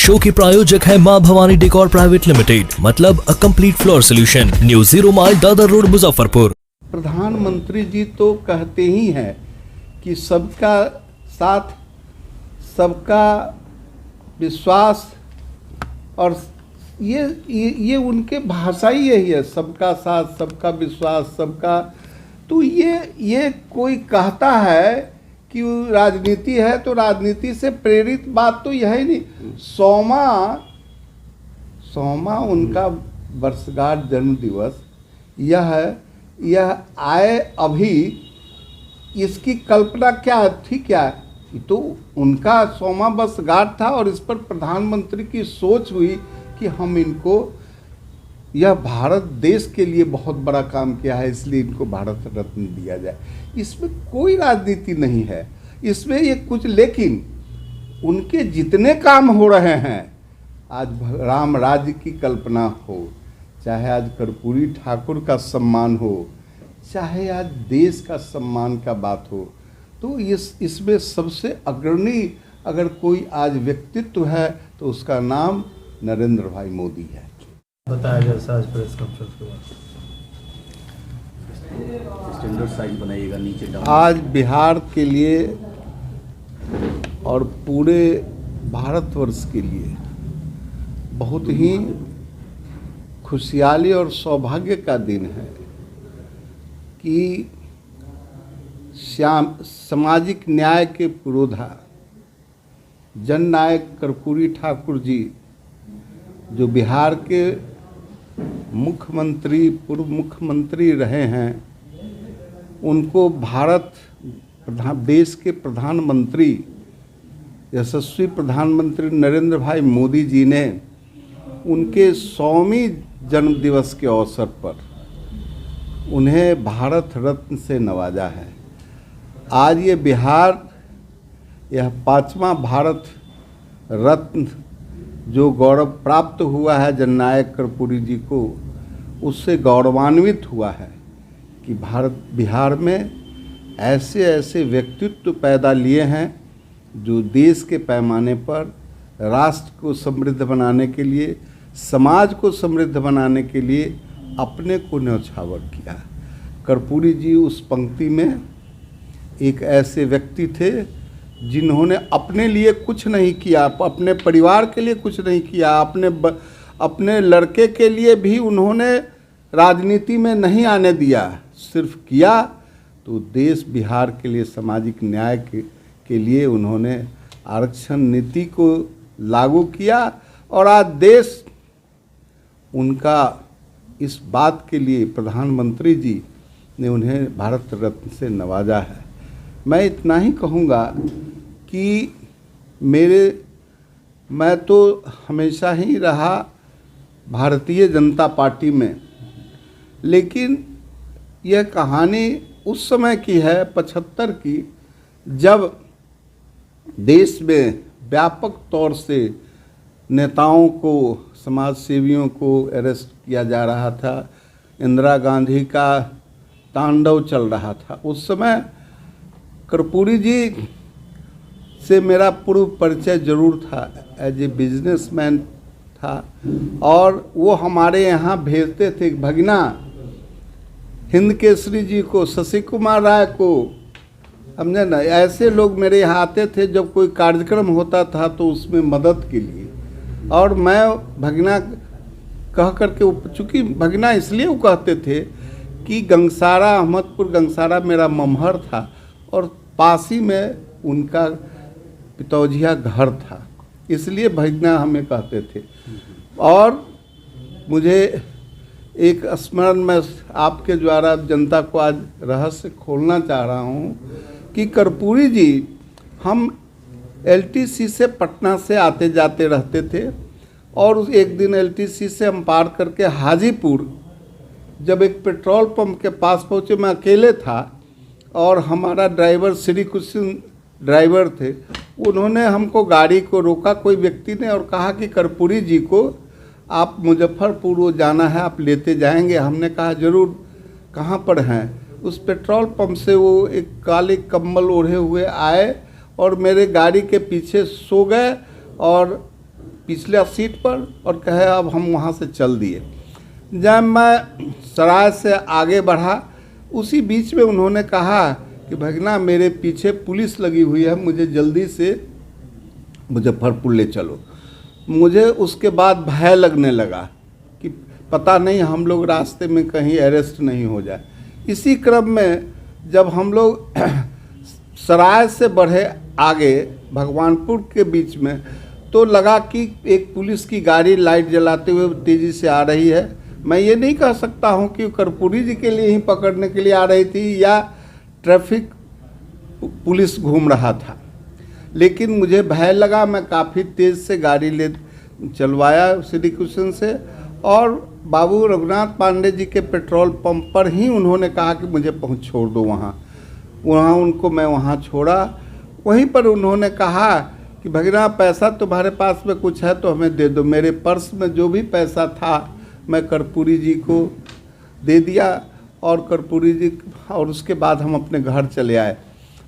Show के प्रायोजक है मां भवानी डेकोर प्राइवेट लिमिटेड, मतलब a complete floor solution, new 0 mile Dadar road Muzaffarpur. प्रधानमंत्री जी तो कहते ही हैं कि सबका साथ, सबका विश्वास, और ये उनके भाषा ही यही है, सबका साथ, सबका विश्वास, सबका। तो ये कोई कहता है कि राजनीति है, तो राजनीति से प्रेरित बात तो यह ही नहीं। 100वां उनका वर्षगांठ जन्म दिवस यह आए अभी, इसकी कल्पना क्या थी? क्या तो उनका 100वां वर्षगांठ था और इस पर प्रधानमंत्री की सोच हुई कि हम इनको, यह भारत देश के लिए बहुत बड़ा काम किया है, इसलिए इनको भारत रत्न दिया जाए। इसमें कोई राजनीति नहीं है, इसमें ये कुछ, लेकिन उनके जितने काम हो रहे हैं, आज राम राज्य की कल्पना हो, चाहे आज कर्पूरी ठाकुर का सम्मान हो, चाहे आज देश का सम्मान का बात हो, तो इसमें सबसे अग्रणी अगर कोई आज व्यक्तित्व है तो उसका नाम नरेंद्र भाई मोदी है। बताया जैसा आज प्रेस कॉन्फ्रेंस के बाद स्टैंडर्ड साइज बनाइएगा नीचे डाउन। आज बिहार के लिए और पूरे भारतवर्ष के लिए बहुत ही खुशहाली और सौभाग्य का दिन है कि सामाजिक न्याय के पुरोधा जननायक कर्पूरी ठाकुर जी, जो बिहार के मुख्यमंत्री, पूर्व मुख्यमंत्री रहे हैं, उनको देश के प्रधानमंत्री, यशस्वी प्रधानमंत्री नरेंद्र भाई मोदी जी ने उनके 100वीं जन्मदिवस के अवसर पर उन्हें भारत रत्न से नवाजा है। आज ये बिहार, यह 5वां भारत रत्न जो गौरव प्राप्त हुआ है जननायक कर्पूरी जी को, उससे गौरवान्वित हुआ है कि बिहार में ऐसे ऐसे व्यक्तित्व पैदा लिए हैं जो देश के पैमाने पर राष्ट्र को समृद्ध बनाने के लिए, समाज को समृद्ध बनाने के लिए अपने को न्यौछावर किया। कर्पूरी जी उस पंक्ति में एक ऐसे व्यक्ति थे जिन्होंने अपने लिए कुछ नहीं किया, अपने परिवार के लिए कुछ नहीं किया, अपने लड़के के लिए भी उन्होंने राजनीति में नहीं आने दिया। सिर्फ किया तो देश बिहार के लिए सामाजिक न्याय के लिए उन्होंने आरक्षण नीति को लागू किया, और आज देश उनका इस बात के लिए प्रधानमंत्री जी ने उन्हें भारत रत्न से नवाजा है। मैं इतना ही कहूँगा कि मैं तो हमेशा ही रहा भारतीय जनता पार्टी में, लेकिन यह कहानी उस समय की है 75 की, जब देश में व्यापक तौर से नेताओं को, समाज सेवियों को अरेस्ट किया जा रहा था, इंदिरा गांधी का तांडव चल रहा था। उस समय कर्पूरी जी से मेरा पूर्व परिचय जरूर था, एज ए बिजनेसमैन था, और वो हमारे यहाँ भेजते थे भगना हिंद केसरी जी को, शशि कुमार राय को, समझे ना, ऐसे लोग मेरे यहाँ आते थे जब कोई कार्यक्रम होता था तो उसमें मदद के लिए। और मैं भगना कह करके, चूँकि भगना इसलिए वो कहते थे कि गंगसारा, अहमदपुर गंगसारा मेरा ममहर था और पास ही में उनका पितौजिया घर था, इसलिए भगना हमें कहते थे। और मुझे एक स्मरण में आपके द्वारा जनता को आज रहस्य खोलना चाह रहा हूँ कि कर्पूरी जी, हम एलटीसी से पटना से आते जाते रहते थे, और एक दिन एलटीसी से हम पार करके हाजीपुर जब एक पेट्रोल पंप के पास पहुँचे, मैं अकेले था और हमारा ड्राइवर श्री कृष्ण ड्राइवर थे, उन्होंने हमको गाड़ी को रोका कोई व्यक्ति ने और कहा कि कर्पूरी जी को आप मुजफ्फरपुर वो जाना है, आप लेते जाएंगे। हमने कहा जरूर, कहाँ पर हैं? उस पेट्रोल पंप से वो एक काले कम्बल ओढ़े हुए आए और मेरे गाड़ी के पीछे सो गए और पिछले सीट पर और कहे अब हम वहाँ से चल दिए। जब मैं सराय से आगे बढ़ा, उसी बीच में उन्होंने कहा कि भगना मेरे पीछे पुलिस लगी हुई है, मुझे जल्दी से मुजफ्फरपुर ले चलो। मुझे उसके बाद भय लगने लगा कि पता नहीं हम लोग रास्ते में कहीं अरेस्ट नहीं हो जाए। इसी क्रम में जब हम लोग सराय से बढ़े आगे भगवानपुर के बीच में, तो लगा कि एक पुलिस की गाड़ी लाइट जलाते हुए तेज़ी से आ रही है। मैं ये नहीं कह सकता हूँ कि कर्पूरी जी के लिए ही पकड़ने के लिए आ रही थी या ट्रैफिक पुलिस घूम रहा था, लेकिन मुझे भय लगा। मैं काफ़ी तेज़ से गाड़ी ले चलवाया श्री कृष्ण से, और बाबू रघुनाथ पांडे जी के पेट्रोल पंप पर ही उन्होंने कहा कि मुझे छोड़ दो वहाँ उनको मैं वहाँ छोड़ा। वहीं पर उन्होंने कहा कि भगना पैसा तुम्हारे पास में कुछ है तो हमें दे दो। मेरे पर्स में जो भी पैसा था मैं कर्पूरी जी को दे दिया, और कर्पूरी जी, और उसके बाद हम अपने घर चले आए।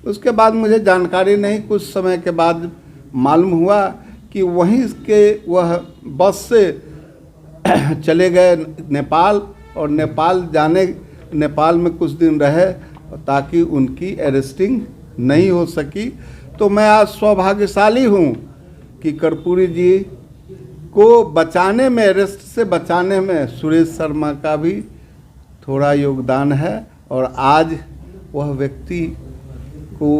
उसके बाद मुझे जानकारी नहीं, कुछ समय के बाद मालूम हुआ कि वहीं के वह बस से चले गए नेपाल, और नेपाल में कुछ दिन रहे ताकि उनकी अरेस्टिंग नहीं हो सकी। तो मैं आज सौभाग्यशाली हूँ कि कर्पूरी जी को बचाने में, अरेस्ट से बचाने में सुरेश शर्मा का भी थोड़ा योगदान है, और आज वह व्यक्ति को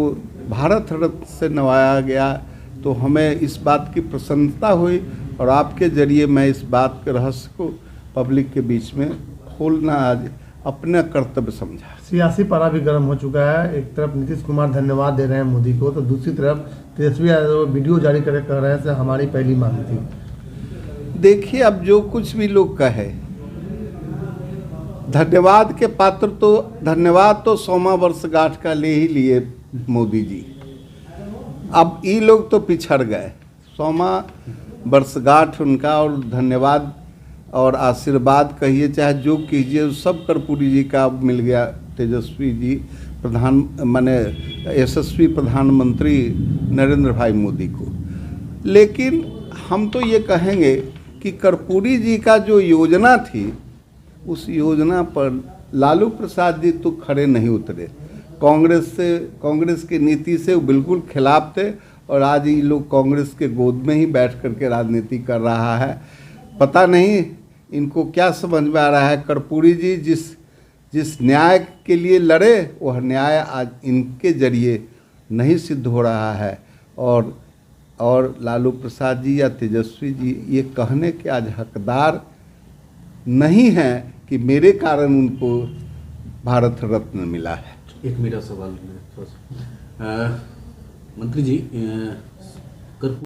भारत रत्न से नवाया गया। तो हमें इस बात की प्रसन्नता हुई, और आपके जरिए मैं इस बात के रहस्य को पब्लिक के बीच में खोलना आज अपना कर्तव्य समझा। सियासी पारा भी गर्म हो चुका है। एक तरफ नीतीश कुमार धन्यवाद दे रहे हैं मोदी को, तो दूसरी तरफ तेजस्वी यादव वीडियो जारी करके कह रहे हैं कि हमारी पहली मांग थी। देखिए, अब जो कुछ भी लोग कहे, धन्यवाद के पात्र तो धन्यवाद तो 100वां वर्षगांठ का ले ही लिए मोदी जी। अब ये लोग तो पिछड़ गए, 100वां वर्षगांठ उनका, और धन्यवाद और आशीर्वाद कहिए चाहे जो कीजिए, सब कर्पूरी जी का मिल गया। तेजस्वी जी यशस्वी प्रधानमंत्री नरेंद्र भाई मोदी को। लेकिन हम तो ये कहेंगे कि कर्पूरी जी का जो योजना थी, उस योजना पर लालू प्रसाद जी तो खड़े नहीं उतरे। कांग्रेस की नीति से वो बिल्कुल खिलाफ थे, और आज ये लोग कांग्रेस के गोद में ही बैठ करके राजनीति कर रहा है। पता नहीं इनको क्या समझ में आ रहा है। कर्पूरी जी जिस न्याय के लिए लड़े, वह न्याय आज इनके जरिए नहीं सिद्ध हो रहा है, और लालू प्रसाद जी या तेजस्वी जी ये कहने के आज हकदार नहीं हैं कि मेरे कारण उनको भारत रत्न मिला है। एक मेरा सवाल है थोड़ा सा। मंत्री जी,